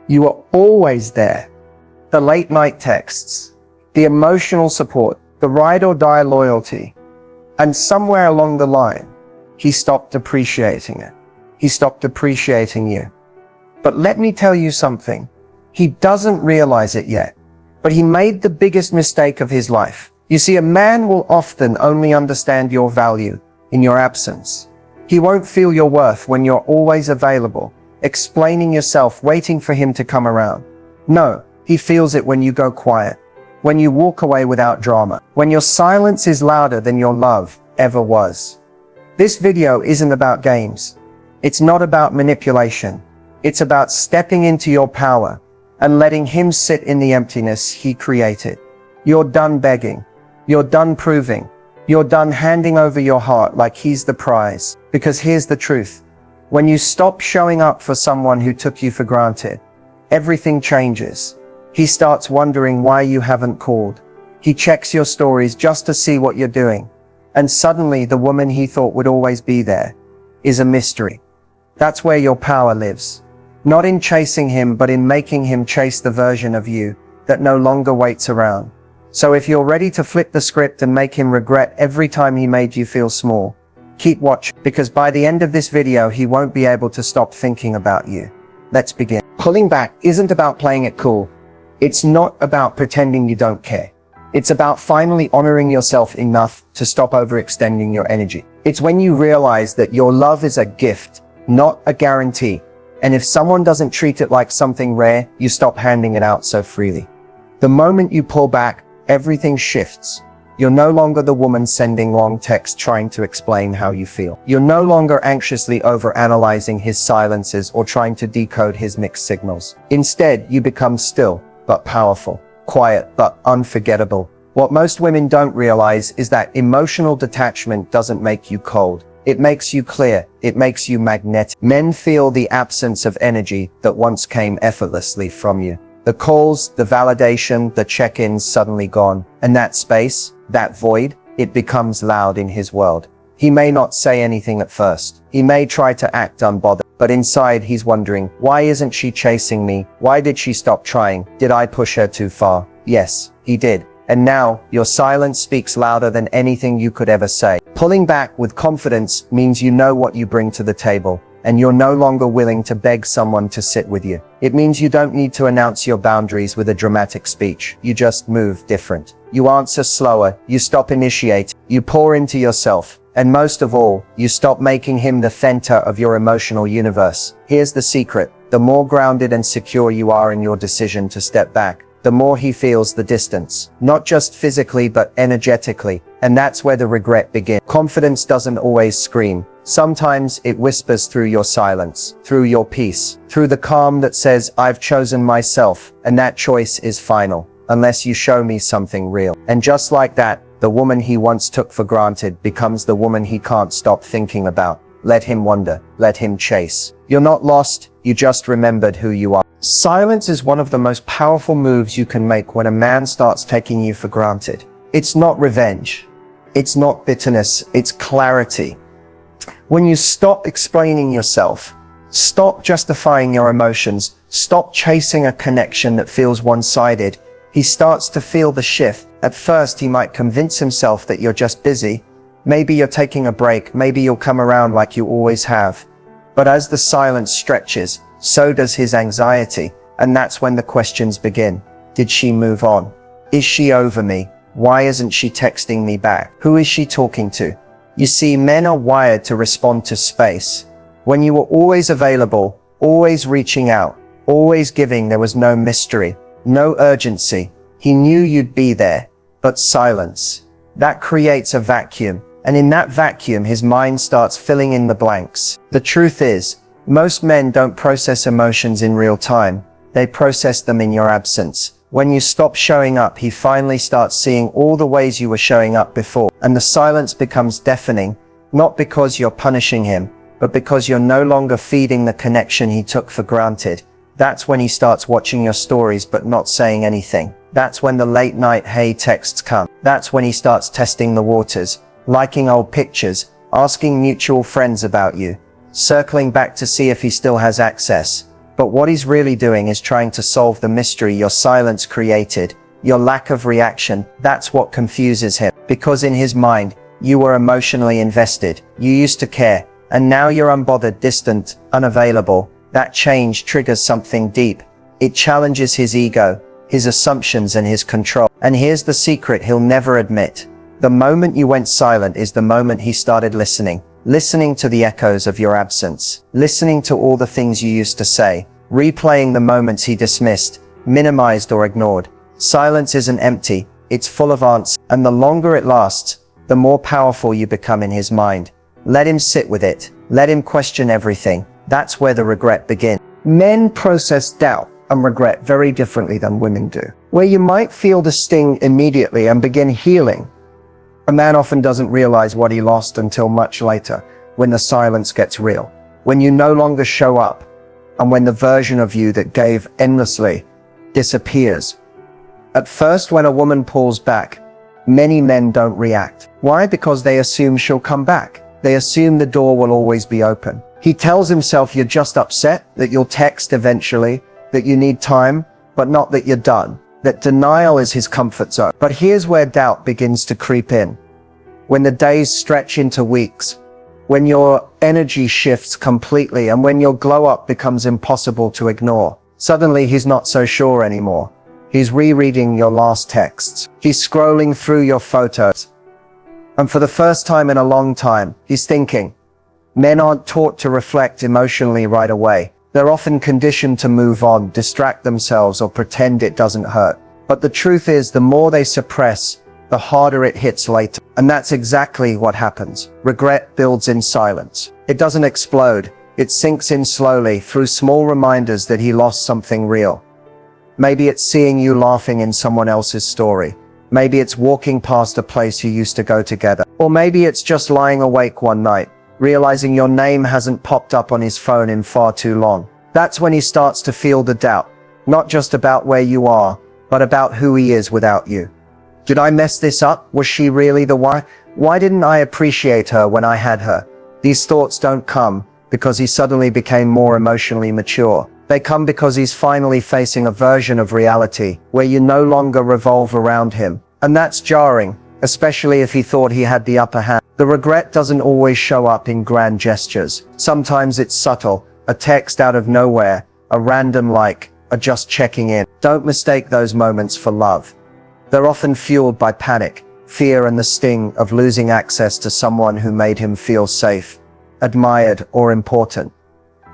You are always there. The late night texts, the emotional support, the ride or die loyalty. And somewhere along the line, he stopped appreciating it. He stopped appreciating you. But let me tell you something. He doesn't realize it yet, but he made the biggest mistake of his life. You see, a man will often only understand your value in your absence. He won't feel your worth when you're always available, explaining yourself, waiting for him to come around. No, he feels it when you go quiet, when you walk away without drama, when your silence is louder than your love ever was. This video isn't about games. It's not about manipulation. It's about stepping into your power and letting him sit in the emptiness he created. You're done begging. You're done proving. You're done handing over your heart like he's the prize. Because here's the truth. When you stop showing up for someone who took you for granted, everything changes. He starts wondering why you haven't called. He checks your stories just to see what you're doing. And suddenly the woman he thought would always be there is a mystery. That's where your power lives. Not in chasing him, but in making him chase the version of you that no longer waits around. So if you're ready to flip the script and make him regret every time he made you feel small, keep watching, because by the end of this video, he won't be able to stop thinking about you. Let's begin. Pulling back isn't about playing it cool. It's not about pretending you don't care. It's about finally honoring yourself enough to stop overextending your energy. It's when you realize that your love is a gift, not a guarantee. And if someone doesn't treat it like something rare, you stop handing it out so freely. The moment you pull back, everything shifts. You're no longer the woman sending long texts trying to explain how you feel. You're no longer anxiously overanalyzing his silences or trying to decode his mixed signals. Instead, you become still, but powerful, quiet, but unforgettable. What most women don't realize is that emotional detachment doesn't make you cold. It makes you clear. It makes you magnetic. Men feel the absence of energy that once came effortlessly from you. The calls, the validation, the check-ins suddenly gone. And that space, that void, it becomes loud in his world. He may not say anything at first. He may try to act unbothered. But inside he's wondering, why isn't she chasing me? Why did she stop trying? Did I push her too far? Yes, he did. And now, your silence speaks louder than anything you could ever say. Pulling back with confidence means you know what you bring to the table, and you're no longer willing to beg someone to sit with you. It means you don't need to announce your boundaries with a dramatic speech. You just move different. You answer slower, you stop initiating, you pour into yourself. And most of all, you stop making him the center of your emotional universe. Here's the secret. The more grounded and secure you are in your decision to step back, the more he feels the distance. Not just physically, but energetically. And that's where the regret begins. Confidence doesn't always scream. Sometimes it whispers through your silence, through your peace, through the calm that says, I've chosen myself, and that choice is final, unless you show me something real. And just like that, the woman he once took for granted becomes the woman he can't stop thinking about. Let him wonder. Let him chase. You're not lost. You just remembered who you are. Silence is one of the most powerful moves you can make when a man starts taking you for granted. It's not revenge. It's not bitterness. It's clarity. When you stop explaining yourself, stop justifying your emotions, stop chasing a connection that feels one-sided, he starts to feel the shift. At first, he might convince himself that you're just busy. Maybe you're taking a break. Maybe you'll come around like you always have. But as the silence stretches, so does his anxiety. And that's when the questions begin. Did she move on? Is she over me? Why isn't she texting me back? Who is she talking to? You see, men are wired to respond to space. When you were always available, always reaching out, always giving, there was no mystery, no urgency. He knew you'd be there, but silence. That creates a vacuum. And in that vacuum, his mind starts filling in the blanks. The truth is, most men don't process emotions in real time. They process them in your absence. When you stop showing up, he finally starts seeing all the ways you were showing up before. And the silence becomes deafening, not because you're punishing him, but because you're no longer feeding the connection he took for granted. That's when he starts watching your stories but not saying anything. That's when the late night hey texts come. That's when he starts testing the waters, liking old pictures, asking mutual friends about you, circling back to see if he still has access. But what he's really doing is trying to solve the mystery your silence created, your lack of reaction. That's what confuses him. Because in his mind, you were emotionally invested, you used to care, and now you're unbothered, distant, unavailable. That change triggers something deep. It challenges his ego, his assumptions, and his control. And here's the secret he'll never admit. The moment you went silent is the moment he started listening. Listening to the echoes of your absence. Listening to all the things you used to say. Replaying the moments he dismissed, minimized, or ignored. Silence isn't empty, it's full of answers. And the longer it lasts, the more powerful you become in his mind. Let him sit with it. Let him question everything. That's where the regret begins. Men process doubt and regret very differently than women do. Where you might feel the sting immediately and begin healing, a man often doesn't realize what he lost until much later, when the silence gets real, when you no longer show up, and when the version of you that gave endlessly disappears. At first, when a woman pulls back, many men don't react. Why? Because they assume she'll come back. They assume the door will always be open. He tells himself you're just upset, that you'll text eventually, that you need time, but not that you're done. That denial is his comfort zone. But here's where doubt begins to creep in. When the days stretch into weeks, when your energy shifts completely, and when your glow up becomes impossible to ignore. Suddenly he's not so sure anymore. He's rereading your last texts. He's scrolling through your photos. And for the first time in a long time, he's thinking. Men aren't taught to reflect emotionally right away. They're often conditioned to move on, distract themselves, or pretend it doesn't hurt. But the truth is, the more they suppress, the harder it hits later. And that's exactly what happens. Regret builds in silence. It doesn't explode. It sinks in slowly through small reminders that he lost something real. Maybe it's seeing you laughing in someone else's story. Maybe it's walking past a place you used to go together. Or maybe it's just lying awake one night, realizing your name hasn't popped up on his phone in far too long. That's when he starts to feel the doubt, not just about where you are, but about who he is without you. Did I mess this up? Was she really the one? Why didn't I appreciate her when I had her? These thoughts don't come because he suddenly became more emotionally mature. They come because he's finally facing a version of reality where you no longer revolve around him. And that's jarring, especially if he thought he had the upper hand. The regret doesn't always show up in grand gestures. Sometimes it's subtle, a text out of nowhere, a random like, a just checking in. Don't mistake those moments for love. They're often fueled by panic, fear, and the sting of losing access to someone who made him feel safe, admired, or important.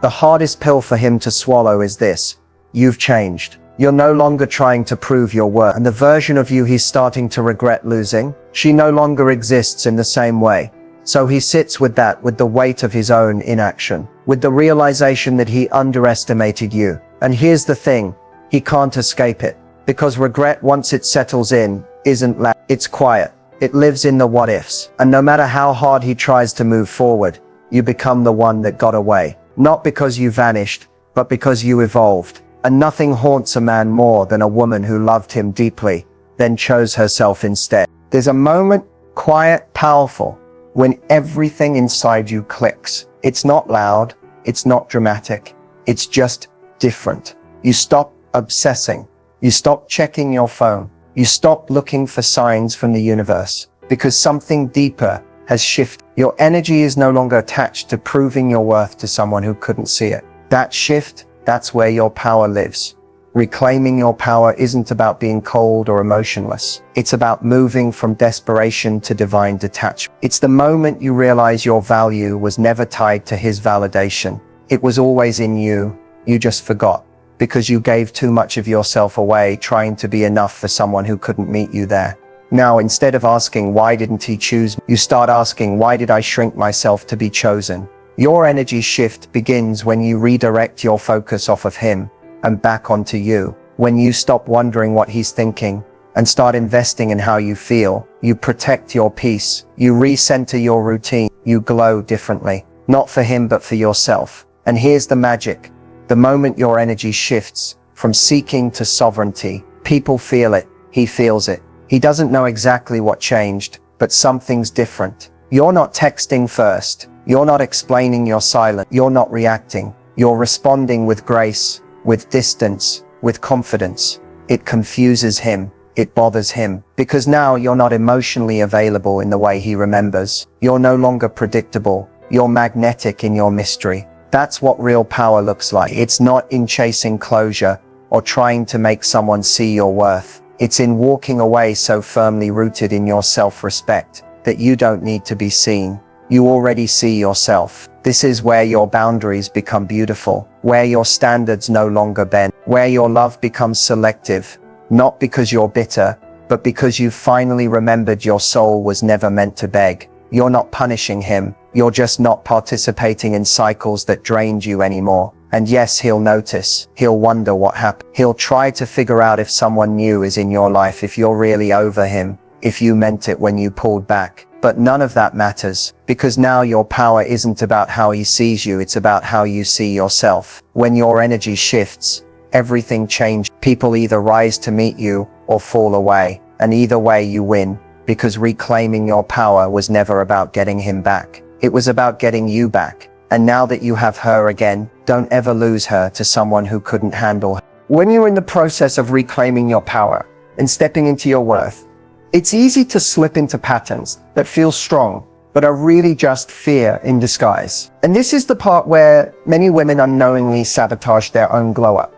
The hardest pill for him to swallow is this: you've changed. You're no longer trying to prove your worth, and the version of you he's starting to regret losing, she no longer exists in the same way. So he sits with that, with the weight of his own inaction, with the realization that he underestimated you. And here's the thing, he can't escape it, because regret, once it settles in, isn't loud, it's quiet. It lives in the what ifs. And no matter how hard he tries to move forward, you become the one that got away. Not because you vanished, but because you evolved. And nothing haunts a man more than a woman who loved him deeply, then chose herself instead. There's a moment, quiet, powerful, when everything inside you clicks. It's not loud, it's not dramatic, it's just different. You stop obsessing, you stop checking your phone, you stop looking for signs from the universe, because something deeper has shifted. Your energy is no longer attached to proving your worth to someone who couldn't see it. That shift, that's where your power lives. Reclaiming your power isn't about being cold or emotionless. It's about moving from desperation to divine detachment. It's the moment you realize your value was never tied to his validation. It was always in you. You just forgot, because you gave too much of yourself away trying to be enough for someone who couldn't meet you there. Now, instead of asking, why didn't he choose me, you start asking, why did I shrink myself to be chosen? Your energy shift begins when you redirect your focus off of him and back onto you. When you stop wondering what he's thinking and start investing in how you feel, you protect your peace, you recenter your routine, you glow differently, not for him but for yourself. And here's the magic. The moment your energy shifts from seeking to sovereignty, people feel it, he feels it. He doesn't know exactly what changed, but something's different. You're not texting first. You're not explaining your silence. You're not reacting. You're responding with grace, with distance, with confidence. It confuses him. It bothers him, because now you're not emotionally available in the way he remembers. You're no longer predictable. You're magnetic in your mystery. That's what real power looks like. It's not in chasing closure or trying to make someone see your worth. It's in walking away so firmly rooted in your self-respect that you don't need to be seen. You already see yourself. This is where your boundaries become beautiful, where your standards no longer bend, where your love becomes selective, not because you're bitter, but because you've finally remembered your soul was never meant to beg. You're not punishing him. You're just not participating in cycles that drained you anymore. And yes, he'll notice. He'll wonder what happened. He'll try to figure out if someone new is in your life, if you're really over him, if you meant it when you pulled back. But none of that matters, because now your power isn't about how he sees you, it's about how you see yourself. When your energy shifts, everything changes. People either rise to meet you or fall away, and either way you win, because reclaiming your power was never about getting him back. It was about getting you back. And now that you have her again, don't ever lose her to someone who couldn't handle her. When you're in the process of reclaiming your power and stepping into your worth, it's easy to slip into patterns that feel strong, but are really just fear in disguise. And this is the part where many women unknowingly sabotage their own glow up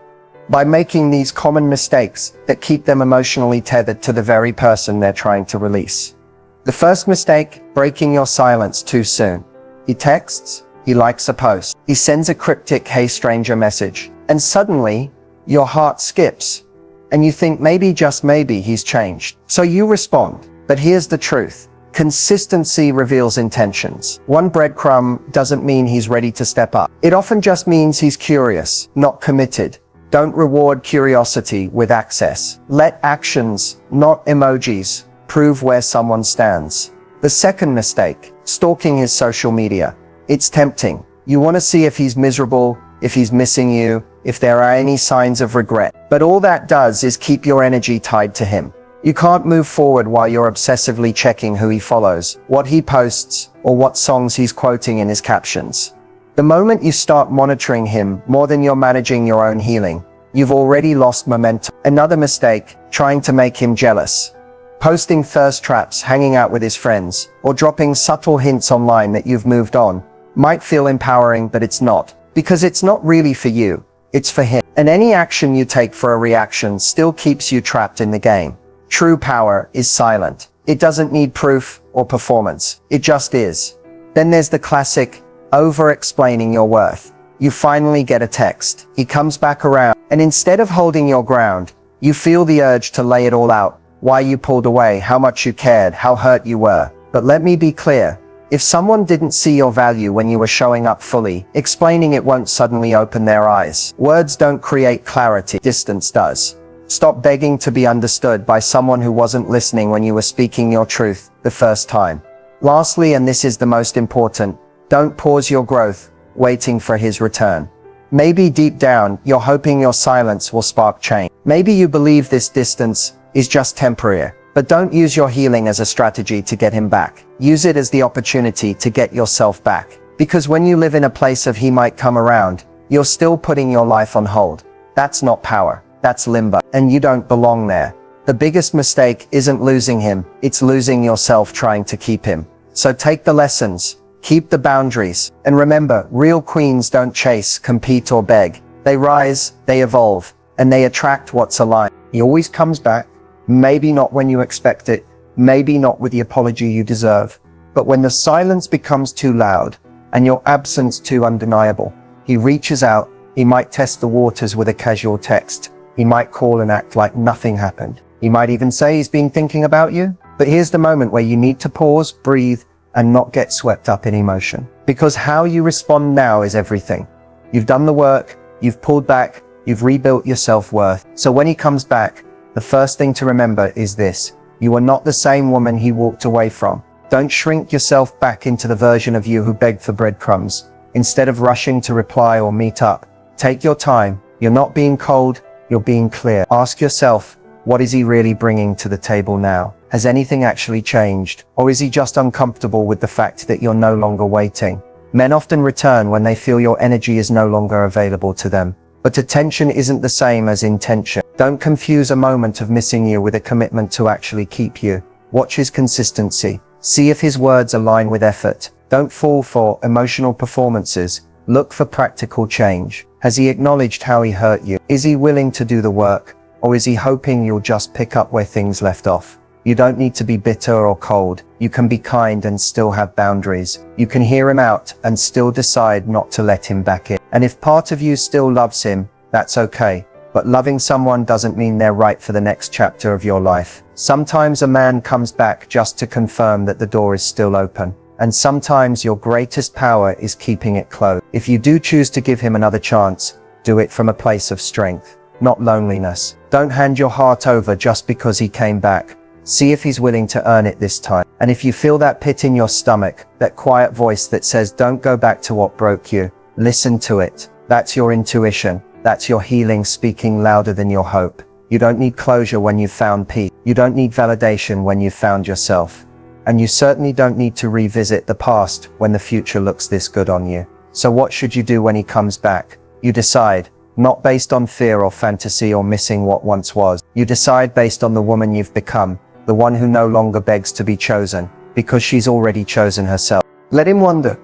by making these common mistakes that keep them emotionally tethered to the very person they're trying to release. The first mistake, breaking your silence too soon. He texts, he likes a post, he sends a cryptic "Hey stranger" message, and suddenly your heart skips, and you think maybe, just maybe, he's changed. So you respond. But here's the truth. Consistency reveals intentions. One breadcrumb doesn't mean he's ready to step up. It often just means he's curious, not committed. Don't reward curiosity with access. Let actions, not emojis, prove where someone stands. The second mistake, stalking his social media. It's tempting. You want to see if he's miserable, if he's missing you, if there are any signs of regret. But all that does is keep your energy tied to him. You can't move forward while you're obsessively checking who he follows, what he posts, or what songs he's quoting in his captions. The moment you start monitoring him more than you're managing your own healing, you've already lost momentum. Another mistake, trying to make him jealous. Posting thirst traps, hanging out with his friends, or dropping subtle hints online that you've moved on, might feel empowering, but it's not. Because it's not really for you, it's for him. And any action you take for a reaction still keeps you trapped in the game. True power is silent. It doesn't need proof or performance. It just is. Then there's the classic, over-explaining your worth. You finally get a text. He comes back around, and instead of holding your ground, you feel the urge to lay it all out. Why you pulled away, how much you cared, how hurt you were. But let me be clear. If someone didn't see your value when you were showing up fully, explaining it won't suddenly open their eyes. Words don't create clarity, distance does. Stop begging to be understood by someone who wasn't listening when you were speaking your truth the first time. Lastly, and this is the most important, don't pause your growth, waiting for his return. Maybe deep down, you're hoping your silence will spark change. Maybe you believe this distance is just temporary. But don't use your healing as a strategy to get him back. Use it as the opportunity to get yourself back. Because when you live in a place of he might come around, you're still putting your life on hold. That's not power. That's limbo. And you don't belong there. The biggest mistake isn't losing him. It's losing yourself trying to keep him. So take the lessons. Keep the boundaries. And remember, real queens don't chase, compete, or beg. They rise, they evolve, and they attract what's aligned. He always comes back. Maybe not when you expect it, maybe not with the apology you deserve, but when the silence becomes too loud and your absence too undeniable, he reaches out. He might test the waters with a casual text. He might call and act like nothing happened. He might even say he's been thinking about you. But here's the moment where you need to pause, breathe, and not get swept up in emotion. Because how you respond now is everything. You've done the work, you've pulled back, you've rebuilt your self-worth. So when he comes back, the first thing to remember is this. You are not the same woman he walked away from. Don't shrink yourself back into the version of you who begged for breadcrumbs. Instead of rushing to reply or meet up, take your time. You're not being cold, you're being clear. Ask yourself, what is he really bringing to the table now? Has anything actually changed? Or is he just uncomfortable with the fact that you're no longer waiting? Men often return when they feel your energy is no longer available to them. But attention isn't the same as intention. Don't confuse a moment of missing you with a commitment to actually keep you. Watch his consistency. See if his words align with effort. Don't fall for emotional performances. Look for practical change. Has he acknowledged how he hurt you? Is he willing to do the work? Or is he hoping you'll just pick up where things left off? You don't need to be bitter or cold. You can be kind and still have boundaries. You can hear him out and still decide not to let him back in. And if part of you still loves him, that's okay. But loving someone doesn't mean they're right for the next chapter of your life. Sometimes a man comes back just to confirm that the door is still open. And sometimes your greatest power is keeping it closed. If you do choose to give him another chance, do it from a place of strength, not loneliness. Don't hand your heart over just because he came back. See if he's willing to earn it this time. And if you feel that pit in your stomach, that quiet voice that says, don't go back to what broke you, listen to it. That's your intuition. That's your healing speaking louder than your hope. You don't need closure when you've found peace. You don't need validation when you've found yourself. And you certainly don't need to revisit the past when the future looks this good on you. So what should you do when he comes back? You decide, not based on fear or fantasy or missing what once was. You decide based on the woman you've become. The one who no longer begs to be chosen, because she's already chosen herself. Let him wonder.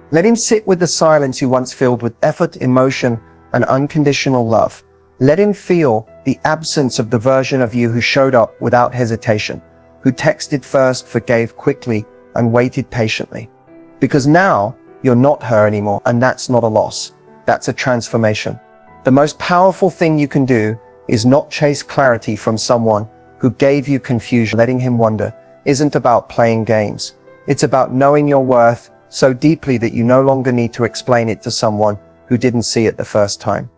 Let him sit with the silence you once filled with effort, emotion, and unconditional love. Let him feel the absence of the version of you who showed up without hesitation, who texted first, forgave quickly, and waited patiently. Because now, you're not her anymore, and that's not a loss. That's a transformation. The most powerful thing you can do is not chase clarity from someone who gave you confusion. Letting him wonder isn't about playing games. It's about knowing your worth so deeply that you no longer need to explain it to someone who didn't see it the first time.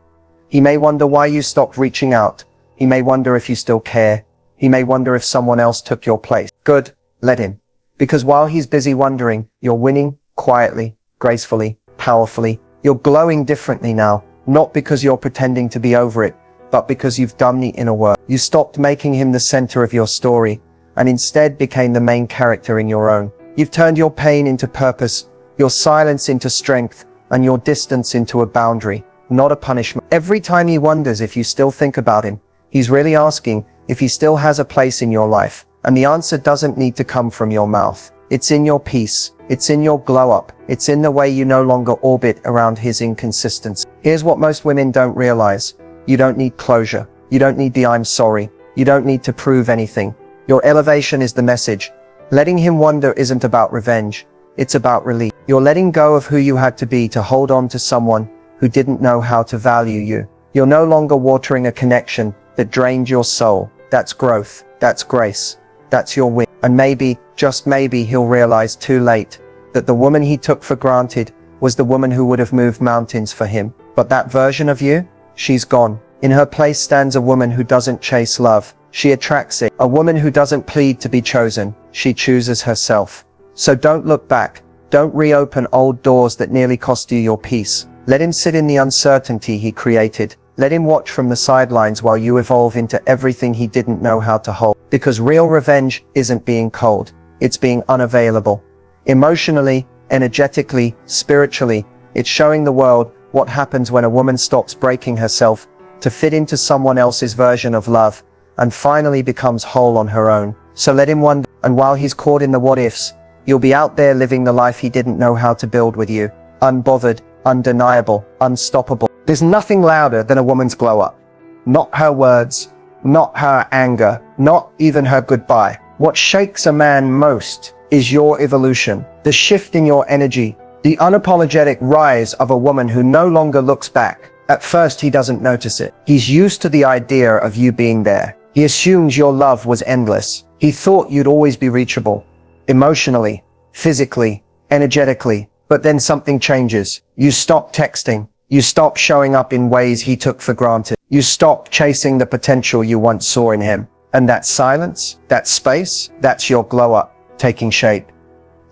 He may wonder why you stopped reaching out. He may wonder if you still care. He may wonder if someone else took your place. Good, let him. Because while he's busy wondering, you're winning quietly, gracefully, powerfully. You're glowing differently now, not because you're pretending to be over it, but because you've done the inner work. You stopped making him the center of your story and instead became the main character in your own. You've turned your pain into purpose, your silence into strength, and your distance into a boundary, not a punishment. Every time he wonders if you still think about him, he's really asking if he still has a place in your life. And the answer doesn't need to come from your mouth. It's in your peace. It's in your glow up. It's in the way you no longer orbit around his inconsistency. Here's what most women don't realize. You don't need closure. You don't need the I'm sorry. You don't need to prove anything. Your elevation is the message. Letting him wonder isn't about revenge. It's about relief. You're letting go of who you had to be to hold on to someone who didn't know how to value you. You're no longer watering a connection that drained your soul. That's growth. That's grace. That's your win. And maybe, just maybe, he'll realize too late that the woman he took for granted was the woman who would have moved mountains for him. But that version of you, she's gone. In her place stands a woman who doesn't chase love. She attracts it. A woman who doesn't plead to be chosen. She chooses herself. So don't look back. Don't reopen old doors that nearly cost you your peace. Let him sit in the uncertainty he created. Let him watch from the sidelines while you evolve into everything he didn't know how to hold. Because real revenge isn't being cold. It's being unavailable. Emotionally, energetically, spiritually, it's showing the world what happens when a woman stops breaking herself to fit into someone else's version of love and finally becomes whole on her own. So let him wonder, and while he's caught in the what ifs, you'll be out there living the life he didn't know how to build with you. Unbothered, undeniable, unstoppable. There's nothing louder than a woman's glow up. Not her words, not her anger, not even her goodbye. What shakes a man most is your evolution, the shift in your energy, the unapologetic rise of a woman who no longer looks back. At first, he doesn't notice it. He's used to the idea of you being there. He assumes your love was endless. He thought you'd always be reachable, emotionally, physically, energetically. But then something changes. You stop texting. You stop showing up in ways he took for granted. You stop chasing the potential you once saw in him. And that silence, that space, that's your glow up taking shape.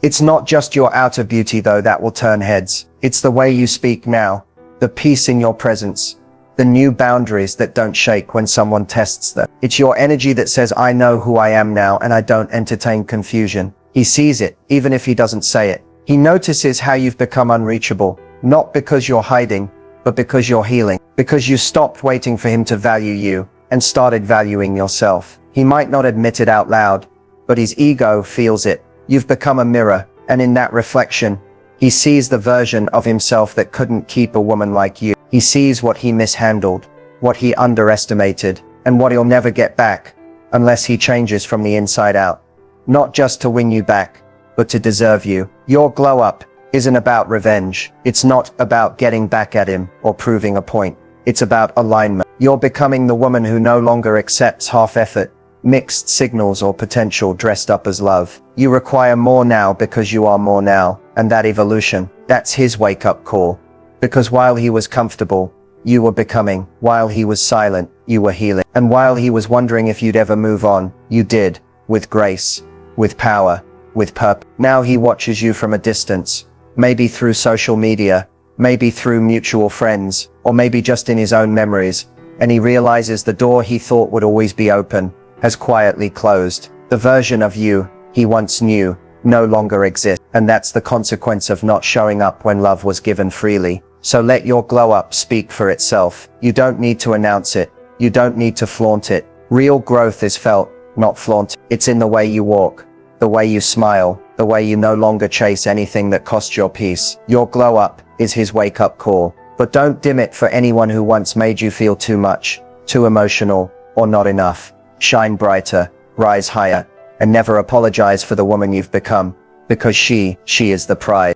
It's not just your outer beauty though that will turn heads. It's the way you speak now, the peace in your presence, the new boundaries that don't shake when someone tests them. It's your energy that says, I know who I am now and I don't entertain confusion. He sees it, even if he doesn't say it. He notices how you've become unreachable, not because you're hiding, but because you're healing. Because you stopped waiting for him to value you and started valuing yourself. He might not admit it out loud, but his ego feels it. You've become a mirror, and in that reflection, he sees the version of himself that couldn't keep a woman like you. He sees what he mishandled, what he underestimated, and what he'll never get back unless he changes from the inside out. Not just to win you back, but to deserve you. Your glow up isn't about revenge. It's not about getting back at him or proving a point. It's about alignment. You're becoming the woman who no longer accepts half effort, mixed signals, or potential dressed up as love. You require more now because you are more now, and that evolution, that's his wake-up call. Because while he was comfortable, you were becoming. While he was silent, you were healing. And while he was wondering if you'd ever move on, you did, with grace, with power, with purpose. Now he watches you from a distance, maybe through social media, maybe through mutual friends, or maybe just in his own memories, and he realizes the door he thought would always be open has quietly closed. The version of you he once knew no longer exists, and that's the consequence of not showing up when love was given freely. So let your glow up speak for itself. You don't need to announce it. You don't need to flaunt it. Real growth is felt, not flaunted. It's in the way you walk, the way you smile, the way you no longer chase anything that costs your peace. Your glow up is his wake-up call. But don't dim it for anyone who once made you feel too much, too emotional, or not enough. Shine brighter, rise higher, and never apologize for the woman you've become, because she is the prize.